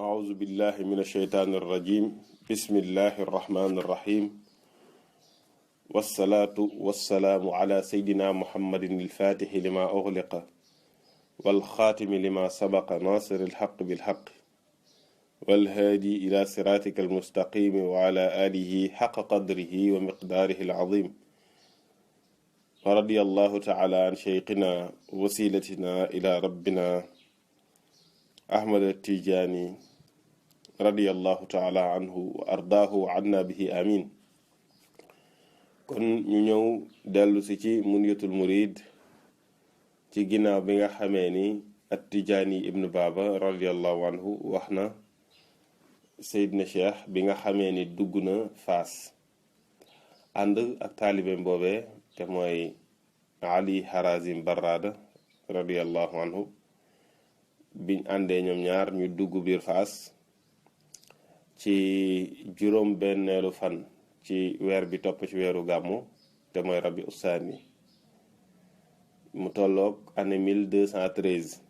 أعوذ بالله من الشيطان الرجيم بسم الله الرحمن الرحيم والصلاة والسلام على سيدنا محمد الفاتح لما أغلق والخاتم لما سبق ناصر الحق بالحق والهادي إلى صراطك المستقيم وعلى آله حق قدره ومقداره العظيم ورضي الله تعالى عن شيخنا وسيلتنا إلى ربنا أحمد التيجاني رضي الله تعالى عنه وأرضاه وعنا به آمين kon ñu ñëw dellu si ci munyatul murid ci ginnaaw bi nga xamee ni at-Tijaani ibnu Baaba radiyallahu anhu wax na Seydina Cheikh bi nga xamee ni dugg na Faas ànd ak taalibeem boobee te mooy Ali Harazim Barrada radiyallahu anhu biñ àndee ñoom ñaar ñu dugg biir Faas ci juróom benneelu fan ci weer bi topp ci weeru gàmmu te mooy rabi ussaani mu tolloog année 1213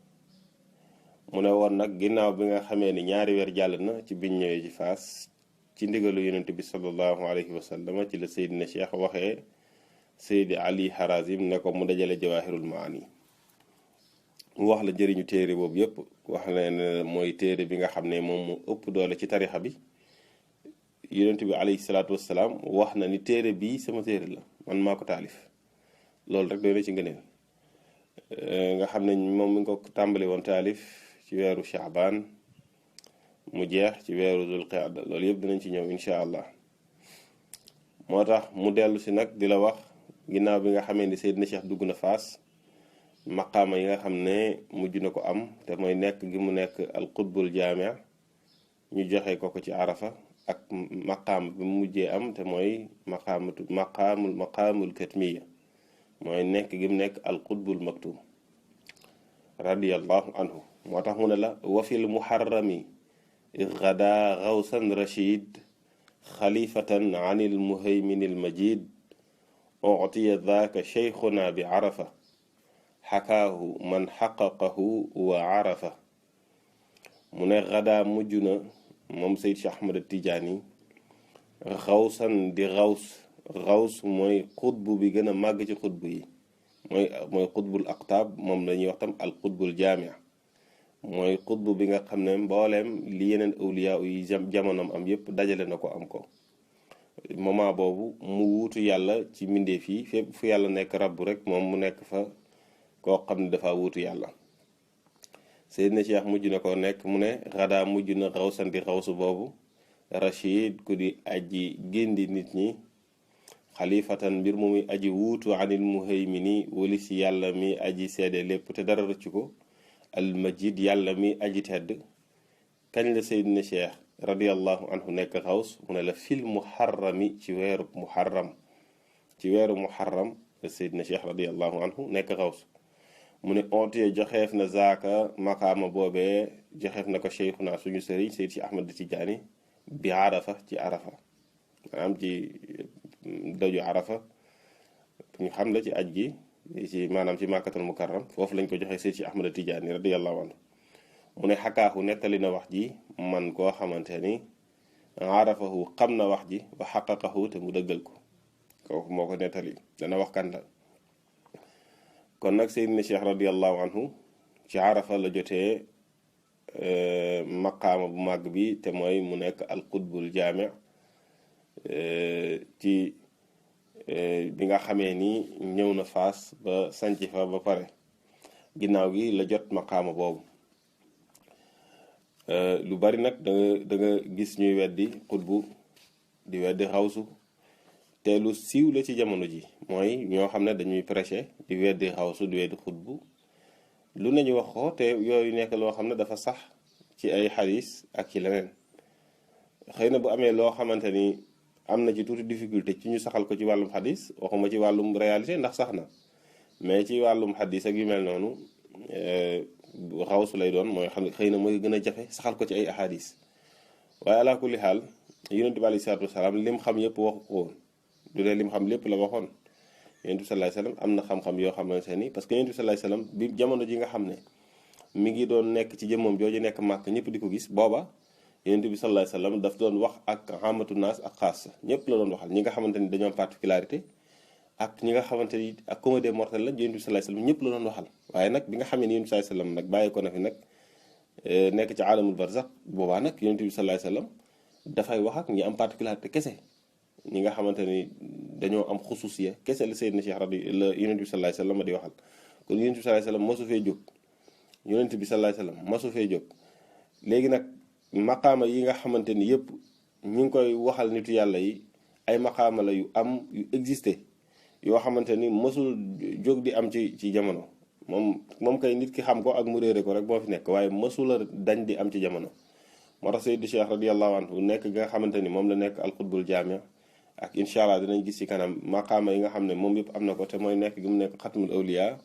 mu ne woon nag ginnaaw bi nga xamee ni ñaari weer jàll na ci biñ ñëwee ci Faas ci ndigalu yonent bi sallallahu alayhi wa sallam ci la Seydina Cheikh waxee Seydi Ali Harazim ne ko mu dajale jawaahirul maani mu wax la njëriñu téere boobu yépp wax na ne mooy téere bi nga xam ne moom mu ëpp doole ci tarixa bi yonent bi alayhi salaatu wassalaam wax na ni téere bii sama téere la man maa ko taalif loolu rek doy na ci ngëneel nga xam ne moom mi ngi ko tàmbali woon taalif ci weeru Shaabaan mu jeex ci weeru Dul Qaada loolu yëpp dinañ ci ñëw incha allah moo tax mu dellu si nag di la wax ginnaaw bi nga xamee ni Seydina Cheikh dugg na Faas maqaama yi nga xam ne mujj na ko am te mooy nekk gi mu nekk al qutbul jaamia ñu joxe ko ci Arafa ak maqaam bi mu mujjee am te mooy maqaamul katmiya mooy nekk gi mu nekk al qutbul maktum radiyallahu anhu moo tax mu ne la wa fil muharrami gada gawsan rachid xalifatan an il muhaymin il majid utiya daaka cheikhuna bi arafa xakaahu man xaqaqahu wa arafa mu ne gada mujj na moom Seyd Cheikh Ahmad Tijaani xawsan di xaws mooy xutbu bi gën a màgg ci xutbu yi mooy xutbul aqtaab moom la ñuy wax tam al xutbul jaamia mooy xutbu bi nga xam ne mbooleem li yeneen awliya yi jamonoom am yépp dajale na ko am ko moment boobu mu wuutu yàlla ci mbindeef yi fépp fu yàlla nekk rabbu rek moom mu nekk fa koo xam ne dafa wuutu yàlla Seydina Cheikh mujj na ko nekk mu ne xadaa mujj na xawsan di xawsu boobu rachid ku di aji géndi nit ñi xalifatan mbir mu muy aji wuutu anil muhaymini wali si yàlla mi aji seede lépp te dara rëcc ko al majid yàlla mi aji tedd kañ la Seydina Cheikh radiyallahu anhu nekk xaws mu ne la fil muharrami ci weeru muharram la Seydina Cheikh radiyallahu anhu nekk xaws mu ne ontiye joxeef na zaaka makaama boobee joxeef na ko cheikhuna suñu sëriñ Seyd si Ahmad Tijaani bi arafa ci arafa maanaam ci doju arafa ñu xam la ci aj gi ci maanaam ci màkkatal mukarram foofu lañ ko joxee Seyd si Ahmad Tijaani radiyallahu anhu mu ne xakaahu nettali na wax ji man koo xamante ni arafahu xam na wax ji wa xaqaqahu te mu dëggal ko kooku moo ko nettali dana wax kan la kon nag Seydina Cheikh radiyallahu anhu ci arafa la jotee maqaama bu màgg bi te mooy mu nekk al qutbul jaami ci bi nga xamee ni ñëw na Faas ba sanc fa ba pare ginnaaw gi la jot maqaama boobu lu bari nag da nga gis ñuy weddi qutbu di weddi xawsu te lu siiw la ci jamono ji mooy ñoo xam ne dañuy prêcher di weddi xawsu di weddi xutbu lu nañu wax ko te yooyu nekk loo xam ne dafa sax ci ay xadis ak ci leneen xëy na bu amee loo xamante ni am na ci tuuti difficulté ci ñu saxal ko ci wàllum xadis waxuma ci wàllum réalité ndax sax na mais ci wàllum xadis ak yu mel noonu xawsu lay doon mooy xam ne xëy na mooy gën a jafe saxal ko ci ay ahadis waaye ala kulli xaal yonent bi alayhi salaatu wasalaam lim xam yëpp waxu ko woon du dee lim xam lépp la waxoon yonent bi sallallahu alayhi wasallam am na xam-xam yoo xamante ni parce que yonent bi sallallahu alayhi wasallam bi jamono ji nga xam ne mi ngi doon nekk ci jëmmam jooju nekk màkk ñëpp di ko gis booba yonent bi sallallahu alayhi wasallam daf doon wax ak amatu naas ak xaas ñëpp la doon waxal ñi nga xamante ni dañoo am particularité ak ñi nga xamante ni ak commun des mortels la yonent bi sallallahu alayhi wasallam ñëpp la doon waxal waaye nag bi nga xamee ni yonent bi sallallahu alayhi wasallam nag bàyyi ko na fi nag nekk ci alamul barzakh boobaa nag yonent bi sallallahu alayhi wasallam dafay wax ak ñi am particularité kese ñi nga xamante ni dañoo am xususiya kese la Seydina Cheikh la yonent bi sallallahu alayhi wasallam di waxal kon yonent bi sallallahu alayhi wasallam mosu fee jóg yonent bi sallallahu alayhi wasallam mosu fee jóg léegi nag maqaama yi nga xamante ni yëpp ñu ngi koy waxal nitu yàlla yi ay maqaama la yu am yu existé yoo xamante ni mosul jóg di am ci jamono moom kay nit ki xam ko ak mu réere ko rek boo fi nekk waaye mosula dañ di am ci jamono moo tax Seydi Cheikh radiyallahu anhu nekk nga xamante ni moom la nekk alxutbul jaami ak incha allah dinañ gis ci kanam maqaama yi nga xam ne moom yëpp am na ko te mooy nekk gi mu nekk xatmul awliya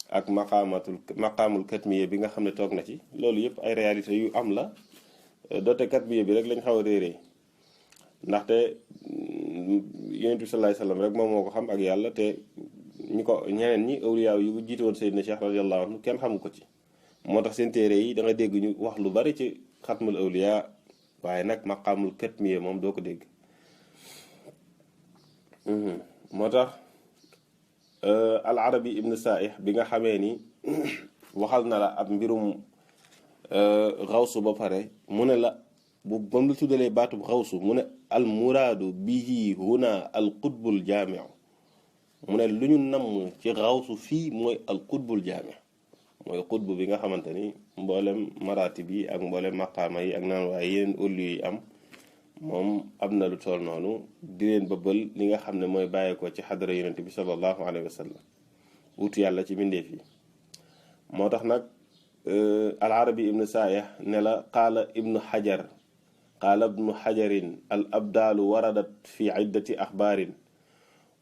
ak maqaamul katmiya bi nga xam ne toog na ci loolu yëpp ay réalité yu am la doote katmiya bi rek lañ xaw a réeree ndaxte yonent bi sallallahu alayhi wasallam rek moom moo ko xam ak yàlla te ñi ko ñeneen ñi awliya yu jiite woon Seydina Cheikh radiyallahu anhu kenn xamu ko ci moo tax seen téere yi da nga dégg ñu wax lu bari ci xatmul awliya waaye nag maqaamul katmiya moom doo ko dégg moo tax al arabi ibn saih bi nga xamee ni waxal na la ab mbirum xawsu ba pare mu ne la bu bam la tuddalee baatub xawsu mu ne al muraadu bihi huna al qutbul jaamiu mu ne lu ñu namm ci xawsu fii mooy al qutbul jaamiu mooy qutb bi nga xamante ni mboolem maratib yi ak mboolem maqaama yi ak naan waaye yeneen ëllu yi am moom am na lu toll noonu di leen bëbbal li nga xam ne mooy bàyyeekoo ci xadara yonent bi sallallahu alayhi wa sallam wutu yàlla ci mbindeef yi moo tax nag al arabi ibnu saayih ne la qaala ibnu xajarin al abdaalu waradat fi iddati axbaarin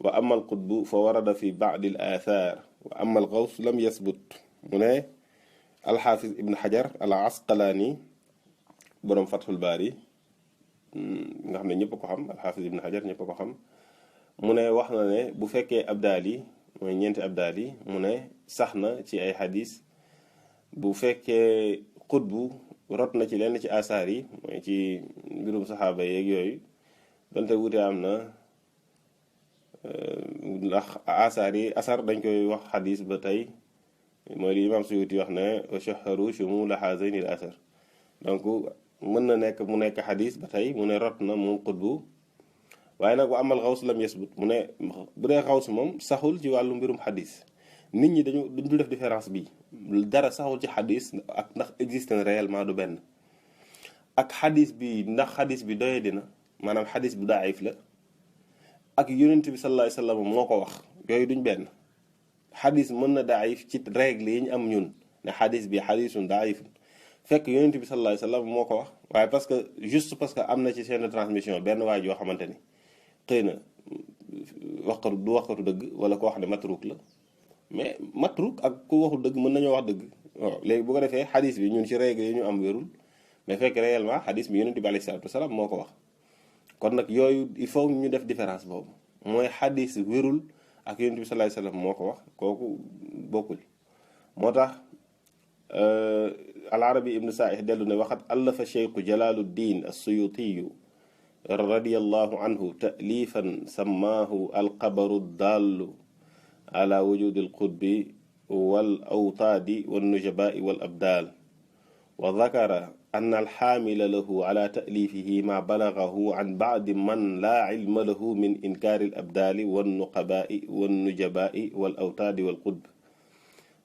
wa ama al qutbu fa warada fi baadi al aathaar wa ama al gaws lam yasbut mu ne alxaafis ibnu xajar al asqalaani boroom fathul baari nga xam ne ñëpp ko xam alxaafis ibn xajar ñëpp ko xam mu ne wax na ne bu fekkee abdaal yi mooy ñeenti abdaal yi mu ne sax na ci ay xadis bu fekkee xutbu rot na ci lenn ci asaar yi mooy ci mbirum saxaaba yeeg yooyu donte wute am na ndax asaar yi asar dañ koy wax xadis ba tey mooy li imam Suyuti wax ne wa shaharu shumula hazayni al asar donc mën na nekk mu nekk xadis ba tey mu ne rot na moom xutbu waaye nag bu amal xaws lam yasbut mu ne bu dee xaws moom saxul ci wàllu mbirum xadis nit ñi dañu def différence bi dara saxul ci xadis ak ndax existe na réellement du benn ak xadis bi ndax xadis bi doye dina maanaam xadis bu daif la ak yonent bi sallallahu alayhi wasallam moo ko wax yooyu duñ benn xadis mën na daif ci règle yi ñu am ñun ne xadis bi xadisun daifun fekk yonent bi sallallahu alayhi wasallam moo ko wax waaye parce que juste parce que am na ci chaîne de transmission benn waay yoo xamante ni xëy na waxkatu dëgg wala koo xam ne matruk la mais matruk ak ku waxul dëgg mën nañoo wax dëgg waaw léegi bu ko defee xadis bi ñun ci règle yi ñu am wérul mais fekk réellement xadis bi yonent bi alayhi salaatu wasalaam moo ko wax kon nag yooyu il faut ñu def différence boobu mooy xadis wérul ak yonent bi sallallahu alayhi wasallam moo ko wax kooku bokkul moo tax al arabi ibnu saih dellu ne waxat allafa cheikhu jalaluddin assuyutiyu radiyallahu anhu ta'lifan sammaahu alqabaru dallu ala wujudi alqutbi wal awtaadi wan nujabaai wal abdaal wa dakara anna alxaamila lahu ala ta'lifihi ma balagahu an ba'di man laa ilma lahu min inkaari al abdaali wan nuqabaai wan nujabaai wal awtaadi wal qutb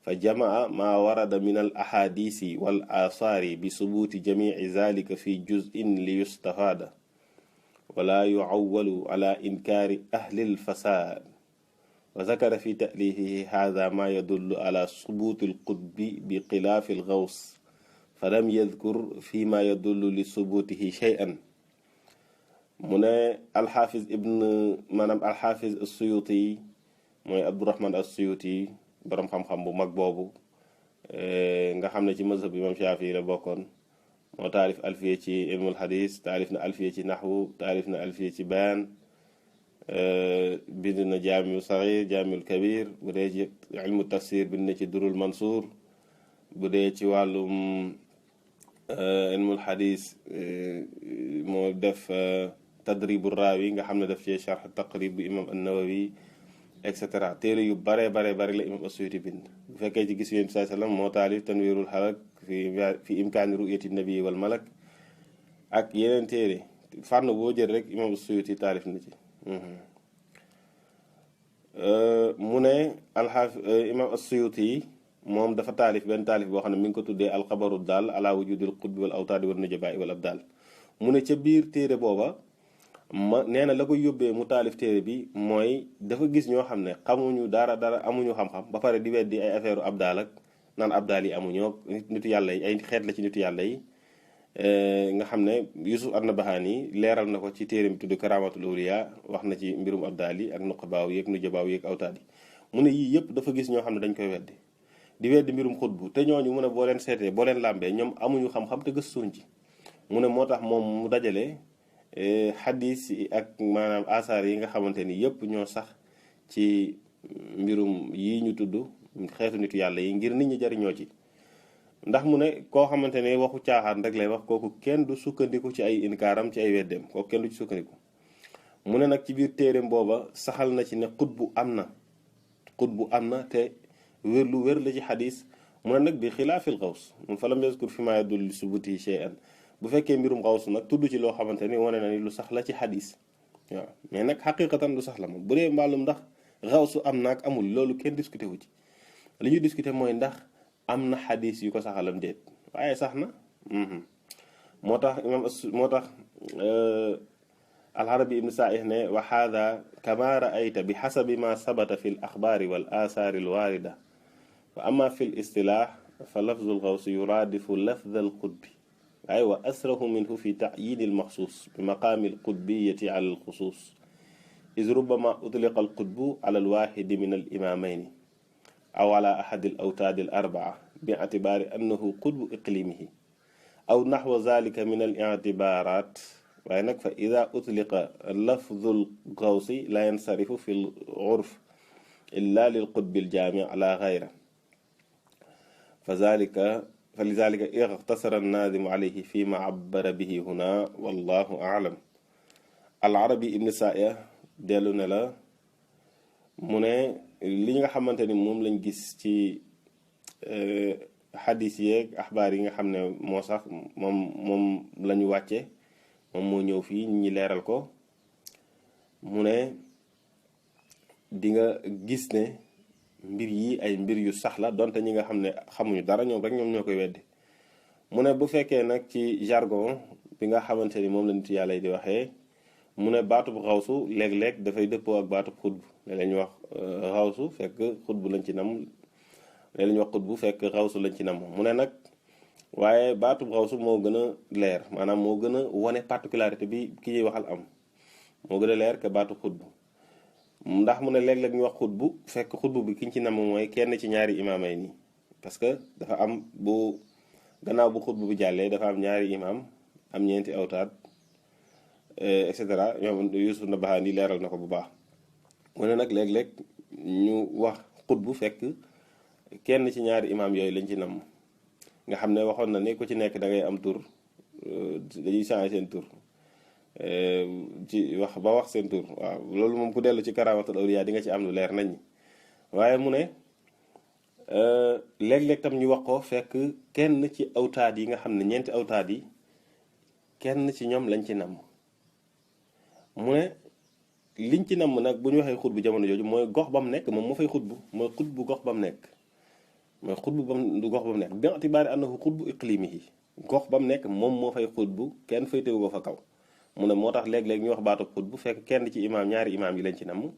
fa jamaa maa warada min al ahadisi wal asaari bi subuuti jamici zalika fi juz'in li yustafaada wala yucawwalu ala inkaari ahli lfasaad wa zakara fi ta'lifihi haadha maa yadullu ala subuuti alqutbi bi xilaafi algaws fa lam yadkur fi ma yadullu li subuutihi shay'an mu ne alxaafiz maanaam alxaafiz assuyuti mooy abdurahman assuyuti boroom xam-xam bu mag boobu nga xam ne ci mazhab imam Shaafi la bokkoon moo taalif alfiya ci ilmul hadis taalif na alfiya ci naxwu taalif na alfiya ci bayaan bind na jaamiul saxiir jaamiul kabir bu dee ci ilmu tafsir bind na ci durul mansuur bu dee ci wàllum ilmul xadis moo def tadribu raawi nga xam ne daf cee charx taqrib bu imam an-Nawawi et cetera téere yu bare bare la imam as-Suyuti bind bu fekkee ci gis yonent bi sallallahu alayhi wasallam moo taalif tanwirul halak fi imkaani ru'yati nabi wal malak ak yeneen téere fànn boo jël rek imam as-Suyuti taalif na ci mu ne imam as-Suyuti moom dafa taalif benn taalif boo xam ne mi ngi ko tuddee alxabaru daal ala wujudil qutbi wal awtaadi wal nujabaa wal abdaal mu ne ca biir téere booba nee na la ko yóbbee mu taalif téere bi mooy dafa gis ñoo xam ne xamuñu dara amuñu xam-xam ba pare di weddi ay affaire abdaal ak naan abdaal yi amuñoo nitu yàlla yi ay xeet la ci nitu yàlla yi nga xam ne Yusuf an-Nabahani leeral na ko ci téere bi tudd Karamatul Awliya wax na ci mbirum abdaal yi ak nuqabaaw yeeg nujabaaw yeeg awtaad yi mu ne yii yëpp dafa gis ñoo xam ne dañ koy weddi di weddi mbirum xutbu te ñooñu mu ne boo leen seetee boo leen làmbee ñoom amuñu xam-xam te gëstuñ ci mu ne moo tax moom mu dajale xadis yi ak maanaam asaar yi nga xamante ni yëpp ñoo sax ci mbirum yi ñu tudd xeetu nitu yàlla yi ngir nit ñi jariñoo ci ndax mu ne koo xamante ne waxu caaxaan rek lay wax kooku kenn du sukkandiku ci ay inkaaram ci ay weddeem kooku kenn du ci sukkandiku mu ne nag ci biir téereem booba saxal na ci ne xutbu am na te wér lu wér la ci xadis mu ne nag bi xilaafil xaws mun fa lam yazkur fi ma yadullu subuti shay'an bu fekkee mbirum xaws nag tudd ci loo xamante ni wane na ni lu sax la ci xadis waaw mais nag xaqiqatan lu sax la moom bu dee mbaalum ndax xawsu am naak amul loolu kenn discuté wu ci li ñu discuté mooy ndax am na xadis yu ko saxalam déet waaye sax na moo tax alxarabi ibn saih ne wa haada kama raayta bi xasabi ma sabata fi l axbaari wal asaari al waarida wa ama fi l istilaax fa lafzu l xawsi yuraadifu lafza al qutbi waaye wa asrahu minhu fi tacyiin al maxsuus bi maqaami al qutbiyati ala al xusuus is rubama utliqa al qutbu ala al waaxidi min al imaamayni aw ala ahadi al awtaadi al arbaa bi ictibaari annahu qutbu iqlimihi aw naxwa zalika min al ictibaaraat waaye nag fa ida utliqa lafdul gawsi la yansarifu fi l urf illa lil qutbi al jaami ala gayra fa lidalika ixtasara annaadimu alayhi fi ma abbara bihi huna wallahu aalam al arabi ibn saaya dellu ne la mu ne li nga xamante ni moom lañ gis ci xadis yeeg axbaar yi nga xam ne moo sax moom lañu wàcce moom moo ñëw fii ñi leeral ko mu ne di nga gis ne mbir yi ay mbir yu sax la donte ñi nga xam ne xamuñu dara ñoom rek ñoom ñoo koy weddi mu ne bu fekkee nag ci jargon bi nga xamante ni moom la nit yàlla yi di waxee mu ne baatub xawsu léeg-léeg dafay dëppoo ak baatub xutbu léeg-léeg ñu wax xawsu fekk xutbu lañ ci nam léeg-léeg ñu wax xutbu fekk xawsu lañ ci nam mu ne nag waaye baatub xawsu moo gën a leer maanaam moo gën a wane particularité bi ki ñuy waxal am moo gën a leer que baatub xutbu ndax mu ne léeg-léeg ñu wax xutbu fekk xutbu bi ki ñu ci nam mooy kenn ci ñaari imaamay nii parce que dafa am bu gannaaw bu xutbu bi jàllee dafa am ñaari imaam am ñeenti awtaad et cetera ñoom Yusuf an-Nabahani leeral na ko bu baax mu ne nag léeg-léeg ñu wax xutbu fekk kenn ci ñaari imaam yooyu lañ ci nam nga xam ne waxoon na ne ku ci nekk da ngay am tur dañuy changé seen tur ci wax seen tur waaw loolu moom ku dellu ci Karamatul Awliya di nga ci am lu leer nañ waaye mu ne léeg-léeg tam ñu wax ko fekk kenn ci awtaad yi nga xam ne ñeenti awtaad yi kenn ci ñoom lañ ci nam mu ne liñ ci nam nag bu ñu waxee xutbu jamono jooju mooy gox ba mu nekk moom moo fay xutbu mooy xutbu gox ba mu nekk mooy xutbu gox ba mu nekk bi itibaari annahu xutbu iqlimihi gox ba mu nekk moom moo fay xutbu kenn fay teewu ko fa kaw mu ne moo tax léeg-léeg ñu wax baatu xutbu fekk kenn ci imaam ñaari imaam yi lañ ci namm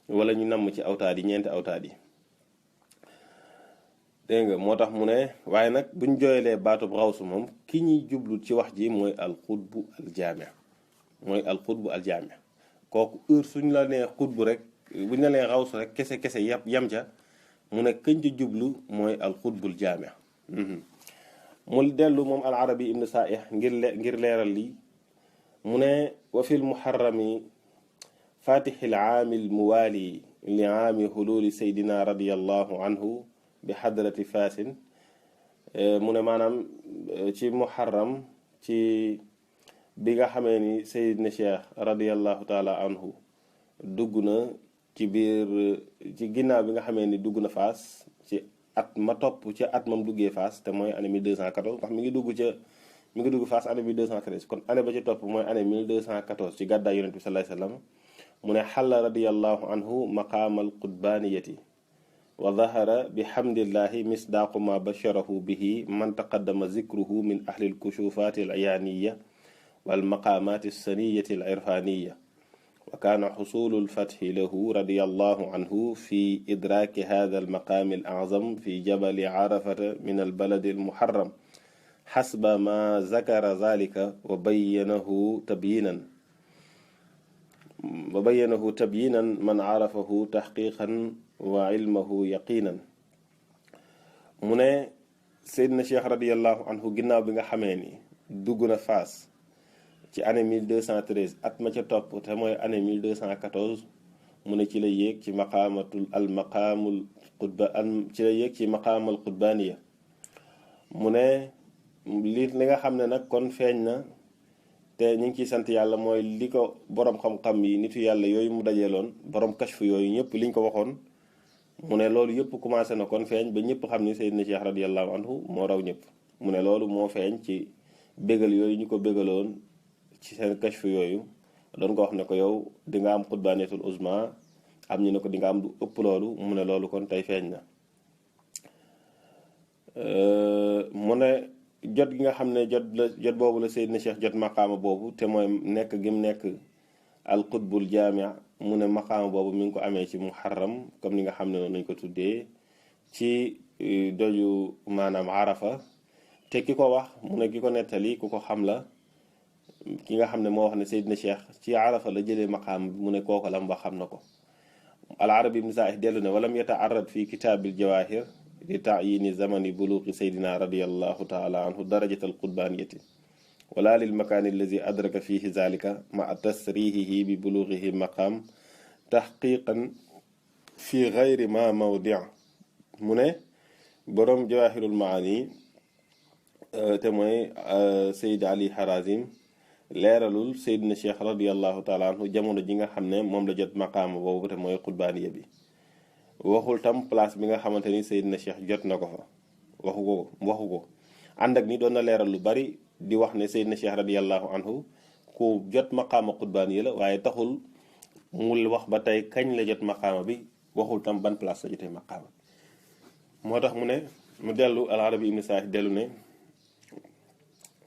wala ñu namm ci awtaad yi ñeenti awtaad yi dégg nga moo tax mu ne waaye nag buñ jooyalee baatub xawsu moom ki ñuy jublu ci wax ji mooy al xutbu al jaami mooy al xutbu al jaami kooku heure suñ la nee xutbu rek buñ la nee xawsu rek kese yam ca mu ne këñ ci jublu mooy al xutbul jaami mu dellu moom al arabi ibn saih ngir leeral lii mu ne wa fil muharrami fatixil aamil muwaali li aami xuluuli saydina radiallahu anhu bi xadrati faasin mu ne maanaam ci muharram ci bi nga xamee ni Seydina Cheikh radiyallahu taala anhu dugg na ci biir ci ginnaaw bi nga xamee ni dugg na Faas ci at ma topp ci at mam duggee Faas te mooy année 1214 ndax mi ngi dugg Faas année 1213 kon année ba ci topp mooy année 1214 ci gàddaay yonent bi sallallahu alayhi wasallam mu ne xalla radiyallahu anhu maqaamal qutbaaniyati wa dahara bihamdillahi misdaaqu ma basharahu bihi man taqaddama zikruhu min ahli lkushufaati alciyaaniya walmaqaamaati alsaniyati alirfaaniya wa kaana xusulu alfatxi lahu radiyallahu anhu fi idraaki hada almaqaami alaczam fi jabali carafata min albaladi almuharram xasba ma zakara zalika wa bayyanahu tabyinan man carafahu taxqiqan wa ilmahu yaqinan. mu ne Seydina Cheikh radiyallahu anhu ginnaaw bi nga xamee ni dugg na Faas ci année 1213 at ma ca topp te mooy année 1214 mu ne ci la yéeg ci maqaamal qutbaaniya mu ne li nga xam ne nag kon feeñ na te ñu ngi ciy sant yàlla mooy li ko borom xam-xam yi nitu yàlla yooyu mu dajeeloon borom kashfu yooyu ñëpp liñ ko waxoon mu ne loolu yëpp commencé na kon feeñ ba ñëpp xam ni Seydina Cheikh radiyallahu anhu moo raw ñëpp mu ne loolu moo feeñ ci bégal yooyu ñu ko bégaloon ci seen kashfu yooyu doon ko wax ne ko yow di nga am xutbaaniyatul uzma am ñu ne ko di nga am du ëpp loolu mu ne loolu kon tey feeñ na. mu ne jot gi nga xam ne jot boobu la Seydina Cheikh jot maqaama boobu te mooy nekk gi mu nekk al qutbul jaami' mu ne maqaama boobu mi ngi ko amee ci muharram comme ni nga xam ne noonu nañ ko tuddee ci doju maanaam arafa te ki ko wax mu ne ki ko nettali ku ko xam la ki nga xam ne moo wax ne Seydina Cheikh ci arafa la jëlee maqaam bi mu ne kooku la mu wax xam na ko. al arabi ibn Saih dellu ne walam yata'arrad fi kitaabil jawaahir li ta'yini zamani buluuqi Seydina radiyallahu taala anhu darajat al qutbaaniyati wala lil makaani allazi adraka fihi zalika ma tasrihihi bi buluughihi maqaam taxqiqan fi gayri ma mawdi' mu ne boroom jawaahirul maani te mooy Seyd Ali Harazim leeralul Seydina Cheikh radiyallahu taala anhu jamono ji nga xam ne moom la jot maqaama boobu te mooy qutbaaniya bi waxul tam place bi nga xamante ni Seydina Cheikh jot na ko fa waxu ko ànd ak ni doon na leeral lu bari di wax ne Seydina Cheikh radiyallahu anhu ku jot maqaama qutbaaniya la waaye taxul mu wax ba tey kañ la jot maqaama bi waxul tam ban place la jotee maqaama moo tax mu ne mu dellu al arabi ibn Saih dellu ne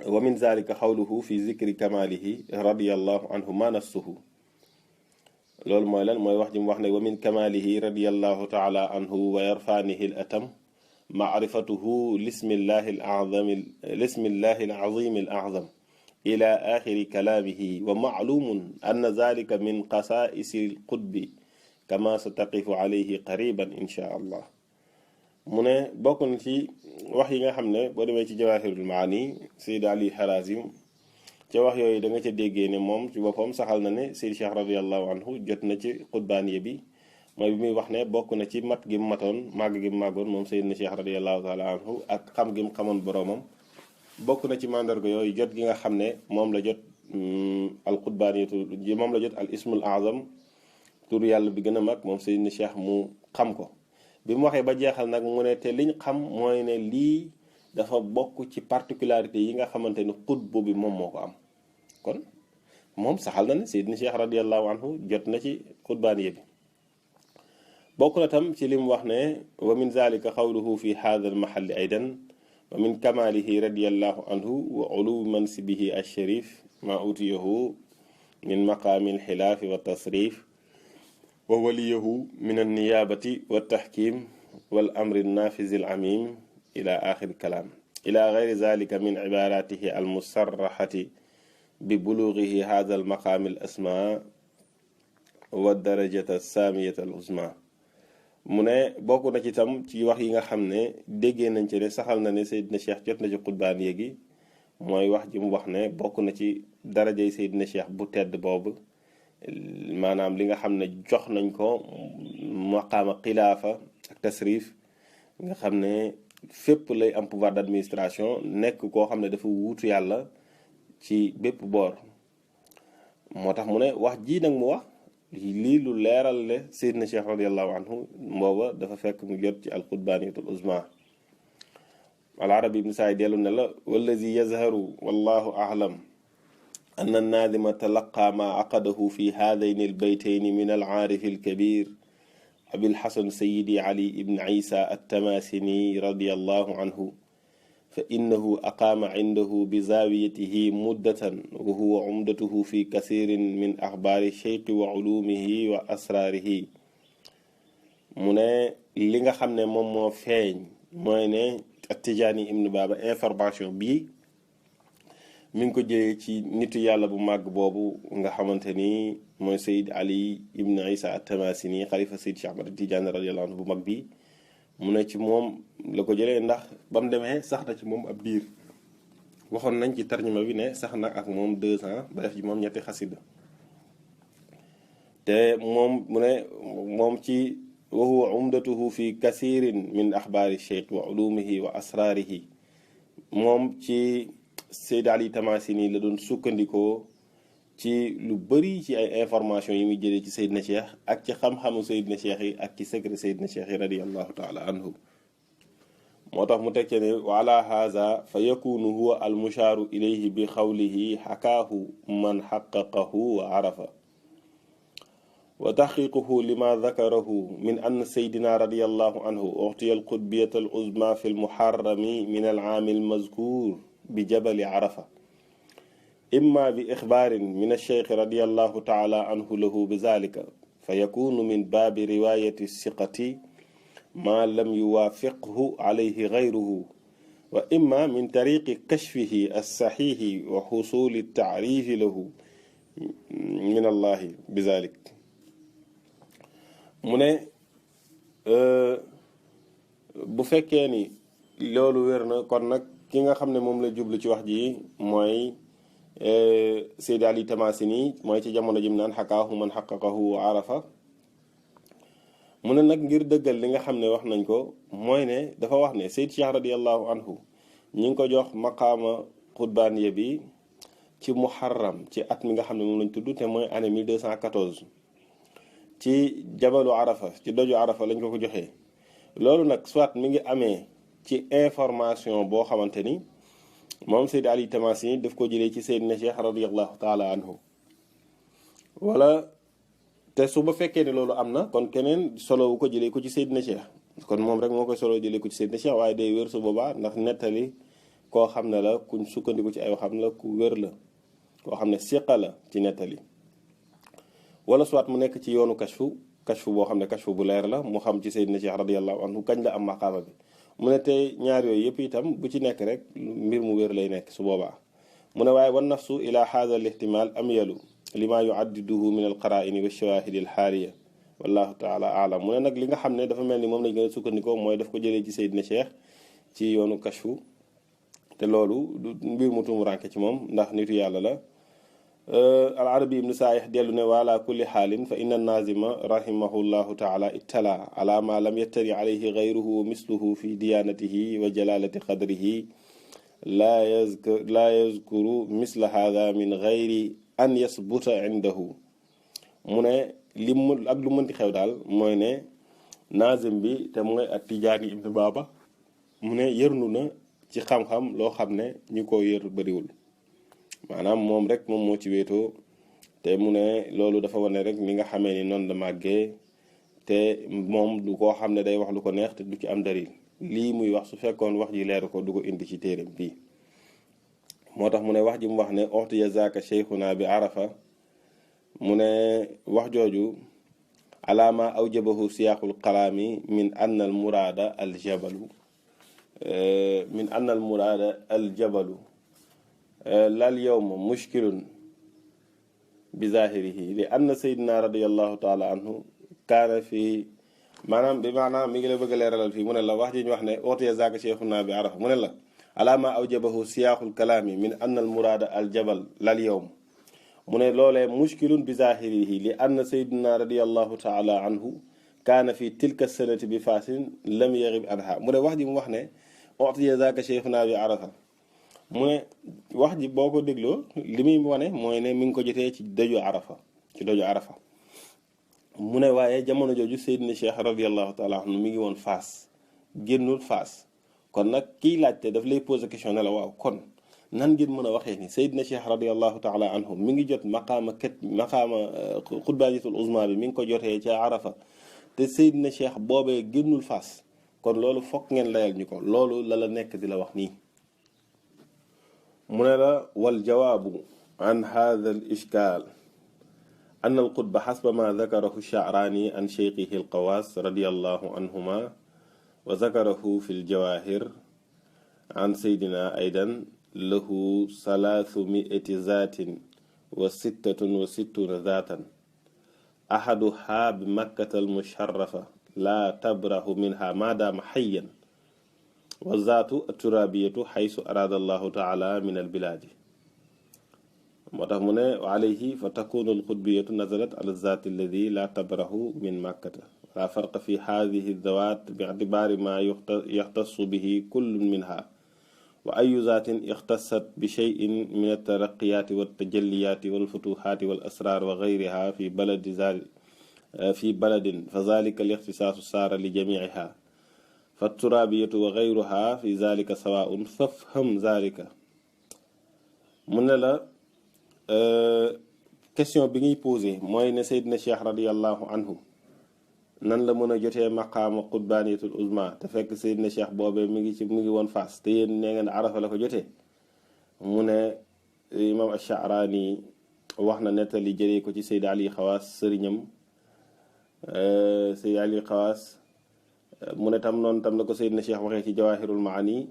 wa min zalika xawluhu fi zikri kamalihi radiyallahu anhu ma nassuhu loolu mooy lan mooy wax ji mu wax ne wa min kamalihi radiyallahu taala anhu wa yarfanihi al atam maarifatuhu lismillahi al azim al azam ila axiri kalaamihi wa maalumun anna zalika min qasaisi al qutbi kama sataqifu alayhi qariban insha allah. mu ne bokk na ci wax yi nga xam ne boo demee ci jawahirul maani Seyd Ali Harazim ca wax yooyu da nga ca déggee ne moom ci boppam saxal na ne Seyd Cheikh radiyallahu anhu jot na ci qutbaaniya bi mooy bi muy wax ne bokk na ci mat gi mu matoon màgg gi mu màggoon moom Seydina Cheikh radiyallahu taala anhu ak xam gi mu xamoon boroomam bokk na ci mandarga yooyu jot gi nga xam ne moom la jot al qutbaaniyatu moom la jot al ismul azam tur yàlla bi gën a mag moom Seydina Cheikh mu xam ko bi mu waxee ba jeexal nag mu ne te liñ xam mooy ne lii dafa bokk ci particularité yi nga xamante ni xutbu bi moom moo ko am kon moom saxal na ne Seydina Cheikh radiyallahu anhu jot na ci qutbaaniya bi bokk na tam ci li mu wax ne wa min zalika xawluhu fi hada al mahalli aydan wa min kamalihi radiyallahu anhu wa uluwi mansibihi alsharif ma utiyahu min maqaami alxilaafi wa tasrif wa waliyahu min alniyaabati wa taxkim wal amri alnafizi alamim ila axiri kalaam ila gayri zalika min cibaratihi almusarraxati bi bulugihi hada almaqaami alasma wa darajata alsaamiyata aluzma mu ne bokk na ci tam ci wax yi nga xam ne déggee nañ ci ne saxal na ne Seydina Cheikh jot na ci qutbaaniya gi mooy wax ji mu wax ne bokk na ci darajay Seydina Cheikh bu tedd boobu maanaam li nga xam ne jox nañ ko maqaama xilaafa ak tasrif nga xam ne fépp lay am pouvoir d'administration nekk koo xam ne dafa wuutu yàlla ci bépp boor. moo tax mu ne wax ji nag mu wax lii lu leeral le Seydina Cheikh radiallahu anhu booba dafa fekk mu jot ci alxutbaaniyatul uzma. al-Arabi ibn Saïd dellu ne la wallazi yazharu wallahu a'lam anna an-naadima talaqa ma aqadahu fi haadayni al-baytayni min al-aarif al-kabir abil hasan sayyidi ali ibn isa at-tamasini radiyallahu anhu fa innahu aqaama indahu bi zaawiyatihi muddatan wa huwa umdatuhu fi kasirin min axbaari cheikhi wa ulumihi wa asraarihi. mu ne li nga xam ne moom moo feeñ mooy ne Tijaani ibn Baba information bii mi ngi ko jëlee ci nitu yàlla bu màgg boobu nga xamante ni mooy Seyd Ali ibn Isa at-Tamasini xalifa Seyd Cheikh Ahmad Tijaani radiyallahu anhu bu mag bi. mu ne ci moom la ko jëlee ndax ba mu demee sax na ci moom ab diir waxoon nañ ci tarjuma bi ne sax na ak moom 2 ans ba def ci moom 2 xasida te moom mu ne moom ci wa huwa umdatuhu fi kasirin min axbaari cheikh wa ulumihi wa asraarihi. moom ci Seyd Ali Tamasini la doon sukkandikoo ci lu bëri ci ay information yi muy jëlee ci Seydina Cheikh ak ci xam-xamu Seydina Cheikh yi ak ci secret Seydina Cheikh yi radiyallahu taala anhu. moo tax mu tekkee ne wa ala haza fa yakunu huwa al mushaaru ilayhi bi xawlihi xakaahu man xaqaqahu wa arafa wa taxqiquhu lima dakarahu min ann Seydina radiyallahu anhu uxtiya al qutbiyata al uzma fi al muharrami min al aami al mazkur bi jabali arafa imma bi ixbaarin min alcheikh radiallahu taala anhu lahu bi zalika fa yakunu min baabi riwayati siqati ma lam yuwaafiqhu alayhi gayruhu wa imma min tariqi kashfihi alsaxiixi wa xusuli taarifi lahu min allahi bi zalik. mu ne bu fekkee ni loolu wér na kon nag ki nga xam ne moom la jublu ci wax ji mooy Seyd Ali Tamasini mooy ci jamono jim naan xakaahu man xaqaqahu wa arafa. mu ne nag ngir dëggal li nga xam ne wax nañ ko mooy ne dafa wax ne Seyd Cheikh radiallahu anhu ñi ngi ko jox maqaama xutbaaniya bi ci muharram ci at mi nga xam ne moom lañ tudd te mooy année 1214 ci jabalu arafa ci doju arafa lañ ko joxee. loolu nag soit mi ngi amee ci information boo xamante ni moom Seyd Ali Tamasini daf ko jëlee ci Seydina Cheikh radiallahu taala anhu wala te su ba fekkee ne loolu am na kon keneen solo wu ko jëlee ko ci Seydina Cheikh kon moom rek moo koy solo jëlee ko ci Seydina Cheikh waaye day wér su boobaa ndax nettali koo xam ne la kuñ sukkandiku ci ay waxam la ku wér la koo xam ne siqa la ci nettali. wala soit mu nekk ci yoonu kashfu boo xam ne kashfu bu leer la mu xam ci Seydina Cheikh radiallahu anhu kañ la am maqaama bi. mu ne tey ñaar yooyu yëpp itam bu ci nekk rek mbir mu wér lay nekk su boobaa. mu ne waaye wan nafsu ila haada al ihtimal amyalu lima yuaddiduhu min al qaraini wa shawahidi al xaaliya wallahu taala alam. mu ne nag li nga xam ne dafa mel ni moom lañ gën a sukkandikoo mooy daf ko jëlee ci Seydina Cheikh ci yoonu kashfu te loolu du mbir mu tumuranke ci moom ndax nitu yàlla la. al-Arabi ibn Saïd dellu ne wala kulli xaalin fa inna nazima rahimahullahu taala ittala ala ma lam yattali alayhi gayruhu wa misluhu fi diyanatihi wa jalalati qadrihi la yazkuru misla hada min gayri an yasbuta indahu. mu ne li mu ak lu mënti xew daal mooy ne nazim bi te mooy at Tijaani ibn Baba mu ne yërnu na ci xam-xam loo xam ne ñu ko yër bëriwul maanaam moom rek moom moo ci wéetoo te mu ne loolu dafa wane rek ni nga xamee ni noonu la màggee te moom du koo xam ne day wax lu ko neex te du ci am dalil lii muy wax su fekkoon wax ji leeru ko du ko indi ci téereem bii. moo tax mu ne wax ji mu wax ne uxtiya zaaka cheikhuna bi arafa mu ne wax jooju alaama awjabahu siyaaqul kalaami min anna al muraada al jabalu lal yowma mushkilun bi zahirihi li anna sayyidina radiyallahu taala anhu kaana fii maanaam mi ngi la bëgg a leeralal fii mu ne la wax ji ñu wax ne uxtiya zaaka cheikhuna bi arafa mu ne la alaama awjabahu siyaaqul kalaami min anna al muraada al jabal lal yowm mu ne loolee mushkilun bi zahirihi li anna sayyidina radiyallahu taala anhu kaana fi tilka sanati bi faasin lam yarib anha mu ne wax ji mu wax ne utiya zaaka cheikhuna bi arafa mu ne wax ji boo ko dégloo li muy wane mooy ne mi ngi ko jotee ci daju arafa mu ne waaye jamono jooju Seydina Cheikh radiallahu taala anhu mi ngi woon Faas génnul Faas kon nag kiy laajte daf lay poser question ne la waaw kon nan ngeen mën a waxee ni Seydina Cheikh radiallahu taala anhu mi ngi jot maqaama xutbaaniyatul uzma bi mi ngi ko jotee ca arafa te Seydina Cheikh boobee génnul Faas kon loolu fokk ngeen layal ñu ko loolu la nekk di la wax nii mu ne la wal jawaabu an hada al ishkaal أن القطب حسب ما ذكره الشعراني عن شيخه القواس رضي الله عنهما وذكره في الجواهر عن سيدنا أيضا له 300 ذات و66 ذاتا أحدها بمكة المشرفة لا تبره منها ما دام حيا والذات الترابية حيث أراد الله تعالى من البلاد متهمنا عليه فتكون القطبية نزلت على الذات الذي لا تبره من مكة لا فرق في هذه الذوات باعتبار ما يختص به كل منها وأي ذات اختصت بشيء من الترقيات والتجليات والفتوحات والأسرار وغيرها في بلد فذلك الاختصاص صار لجميعها فالترابية وغيرها في ذلك سواء فافهم ذلك من لا question bi ngay posé mooy ne Seydina Cheikh radiallahu anhu nan la mën a jotee maqaama qutbaaniyatul uzma te fekk Seydina Cheikh boobee mi ngi woon Faas te yéen nee ngeen arafa la ko jotee mu ne imam Ash-Sha'rani wax na nettali jëlee ko ci Seyd Ali Xawaas sëriñam Seyd Ali Xawaas mu ne tam noonu tam la ko Seydina Cheikh waxee ci Jawahirul Maani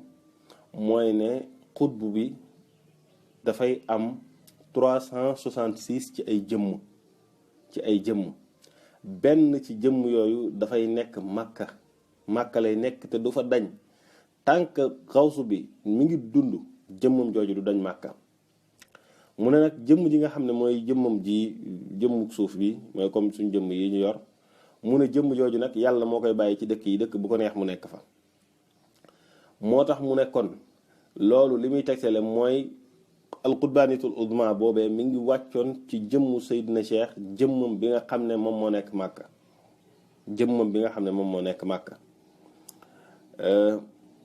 mooy ne xutbu bi dafay am 366 ci ay jëmm benn ci jëmm yooyu dafay nekk Makka lay nekk te du fa dañ tant que xawsu bi mi ngi dund jëmmam jooju du dañ Makka mu ne nag jëmm ji nga xam ne mooy jëmmam ji jëmmuk suuf bi mooy comme suñ jëmm yi ñu yor mu ne jëmm jooju nag yàlla moo koy bàyyi ci dëkk bu ko neex mu nekk fa moo tax mu ne kon loolu li muy tegtale mooy alqutbaaniyatul uzma boobee mi ngi wàccoon ci jëmmu Seydina Cheikh jëmmam bi nga xam ne moom moo nekk Màkka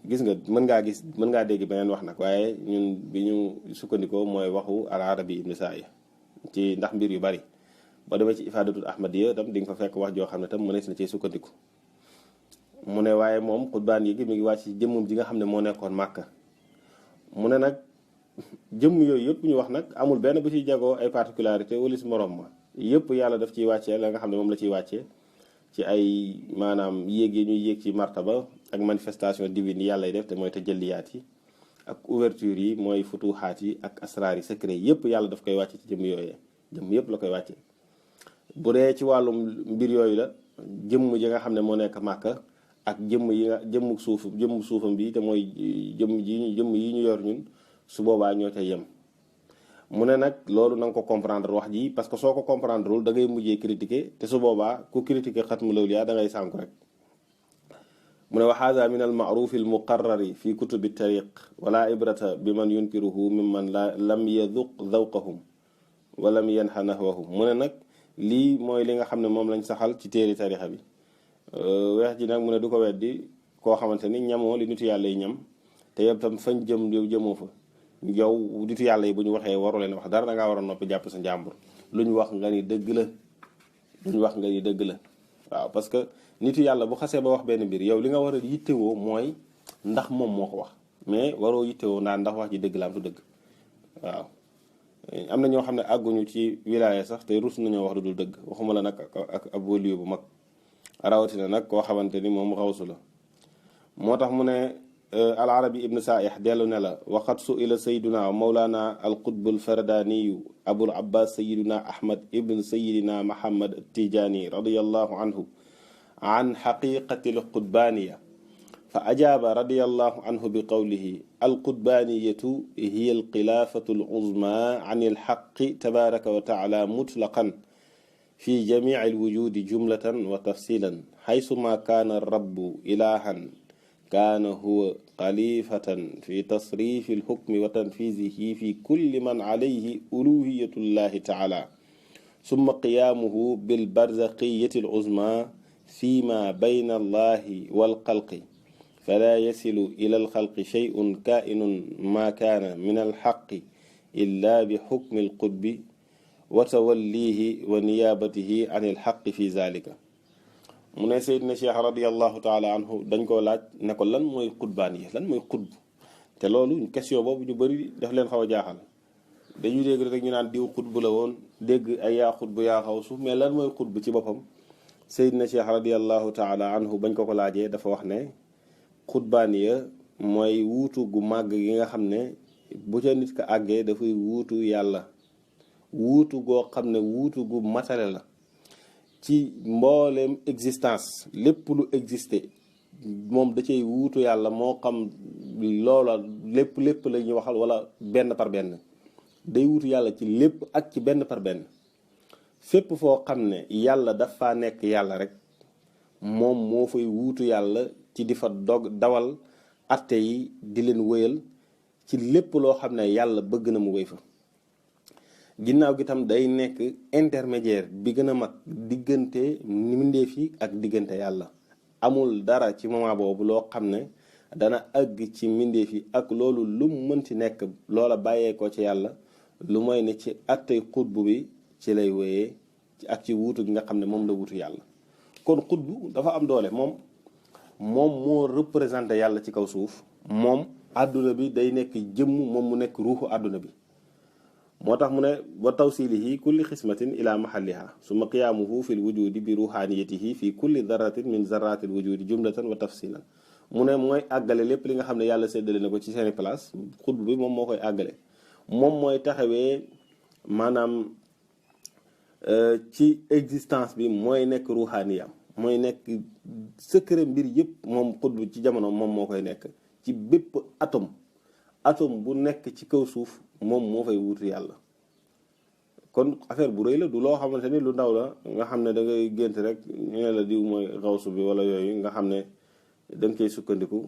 gis nga mën ngaa dégg beneen wax nag waaye ñun bi ñu sukkandikoo mooy waxu al-Arabi ibn Sa'ih ci ndax mbir yu bari ba demee ci ifaadatul ahmadiyya tam di nga fa fekk wax joo xam ne tam mënees na ci sukkandiku mu ne waaye moom xutbaan yi gi mi ngi wàcc ci jëmmam ji nga xam ne moo nekkoon Màkka mu ne nag jëmm yooyu yëpp ñu wax nag amul benn bu ciy jagoo ay particularité wala si morom ma yëpp yàlla daf ciy wàccee la nga xam ne moom la ciy wàccee ci ay maanaam yéeg yi ñuy yéeg ci martaba ak manifestation divine yi yàlla y def te mooy tajalliyaat yi ak ouverture yi mooy futuhaat yi ak asraar yi secret yëpp yàlla daf koy wàcce ci jëmm yooyee jëmm yëpp la koy wàcce bu dee ci wàllum mbir yooyu la jëmm ji nga xam ne moo nekk Màkka ak jëmm suufam bi te mooy jëmm yi ñu yor ñun su boobaa ñoo ca yem mu ne nag loolu na nga ko comprendre wax ji parce que soo ko comprendre wul da ngay mujjee critiquer te su boobaa ku critiquer xatmul awliya da ngay sànku rek mu ne wa haada min al ma'ruf al muqarrari fi kutubi tariq wala ibrata bi man yunkiruhu mimman lam yaduq zawqahum wa lam yanha nahwahum mu ne nag lii mooy li nga xam ne moom lañ saxal ci téere tarixa bi weex ji nag mu ne du ko weddi koo xamante ni ñamoo li nitu yàlla yi ñam te yow tam fañ jëm yow jëmoo fa yow nitu yàlla yi bu ñu waxee waru leen wax dara da ngaa war a noppi jàpp sa njàmbur lu ñu wax nga ni dëgg la waaw parce que nitu yàlla bu xasee ba wax benn mbir yow li nga war a yittewoo mooy ndax moom moo ko wax mais waroo yittewoo ndax wax ji dëgg la am du dëgg waaw am na ñoo xam ne àgguñu ci wilaya sax te rus nañoo wax du dul dëgg waxuma la nag ak ab waliyu bu mag rawatina nag koo xamante ni moom xawsu la moo tax mu ne al-Arabi ibn Sa'ih dellu ne la waqad su'ila sayyiduna mawlana al-qutb al-fardani abul abbas sayyiduna ahmad ibn sayyidina muhammad at-tijani radiyallahu anhu an haqiqati al-qutbaniyya fa ajaba radiyallahu anhu bi qawlihi al-qutbaniyatu hiya al-khilafatu al-uzma an al-haqqi tabaraka wa ta'ala mutlaqan fi jami' al-wujudi jumlatan wa tafsilan haythuma kana ar-rabbu ilahan كان هو xalifatan fi tasrifi alxukmi wa tanfizihi fi kulli man alayhi uluhiyatullahi taala summa qiyaamuhu bilbarzaqiyati aluzma fima bayna allahi walxalqi fala yasilu ila alxalqi shay'un kaa'inun ma kaana min alxaqi illa bi xukmi alqutbi wa tawallihi wa niyaabatihi an alxaqi fi zalika. mu ne Seydina Cheikh radiallahu taala anhu dañ koo laaj ne ko lan mooy xutbaan yi, lan mooy xutb, te loolu question boobu ñu bëri daf leen xaw a jaaxal. dañuy dégg rek ñu naan diw xutb la woon, dégg ay yaa xutb yaa xaw suuf, mais lan mooy xutb ci boppam. Seydina Cheikh radiallahu taala anhu bañ ko ko laajee dafa wax ne xutbaan ya mooy wuutu gu màgg gi nga xam ne bu ca nit ka àggee dafay wuutu yàlla, wuutu goo xam ne wuutu gu matale la ci mbooleem existence. lépp lu existé moom da cay wuutu yàlla, moo xam loola lépp la ñuy waxal wala benn par benn, day wuutu yàlla ci lépp ak ci benn par benn. fépp foo xam ne yàlla dafa nekk yàlla rek moom moo fay wuutu yàlla ci di fa dawal atte yi, di leen wéyal ci lépp loo xam ne yàlla bëgg na mu wéy fa. ginnaaw gi tam day nekk intermédiaire bi gën a mag diggante mbindeef yi ak diggante yàlla. amul dara ci moment boobu loo xam ne dana àgg ci mbindeef yi ak loolu lu mu mënti nekk loola bàyyeekoo ci yàlla, lu mooy ne ci attey xutbu bi ci lay wéyee ak ci wuutu gi nga xam ne moom la wuutu yàlla. kon xutbu dafa am doole, moom moo représenté yàlla ci kaw suuf. moom àdduna bi day nekk jëmm, moom mu nekk ruuxu àdduna bi. moo tax mu ne wa tawsilihi kulli xismatin ila mahalliha summa qiyaamuhu fi lwujudi bi ruhaniyatihi fi kulli daratin min zarati lwujudi jumlatan wa tafsilan. mu ne mooy àggale lépp li nga xam ne yàlla séddale na ko ci seeni place. xutb bi moom moo koy àggale, moom mooy taxawee maanaam ci existence bi, mooy nekk ruhaniyam, mooy nekk secret mbir yëpp. moom xutb ci jamono moom moo koy nekk ci bépp atome bu nekk ci kaw suuf, moom moo fay wuutu yàlla. kon affaire bu rëy la, du loo xamante ni lu ndaw la nga xam ne da ngay gént rek ñu ne la diw mooy xawsu bi wala yooyu nga xam ne da nga koy sukkandiku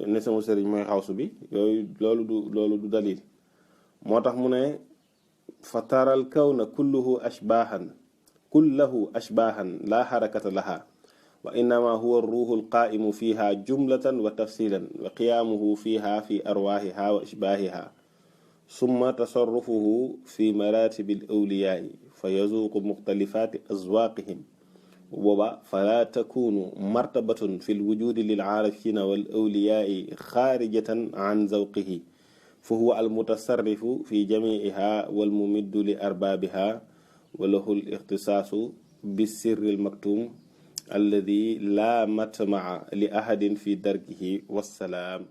ne sama sëriñ mooy xawsu bi, yooyu loolu du dalil. moo tax mu ne fa taral kawna kullahu ashbaahan la xarakata laha wa innama huwa ruuhu alqaa'imu fiha jumlatan wa tafsilan wa qiyaamuhu fiha fi arwaahiha wa ashbaahiha summa tasarrufuhu fi maratibi alawliyaai fa yazuuqu muxtalifaati azwaaqihim. booba fala takunu martabatun fi lwujudi lilaarifina wal awliyaai xaarijatan an zawqihi fa huwa almutasarrifu fi jamiiha walmumiddu li arbaabiha wa lahu alixtisaasu bisirri almaktum alladi la matmaa li ahadin fi darkihi wassalaam.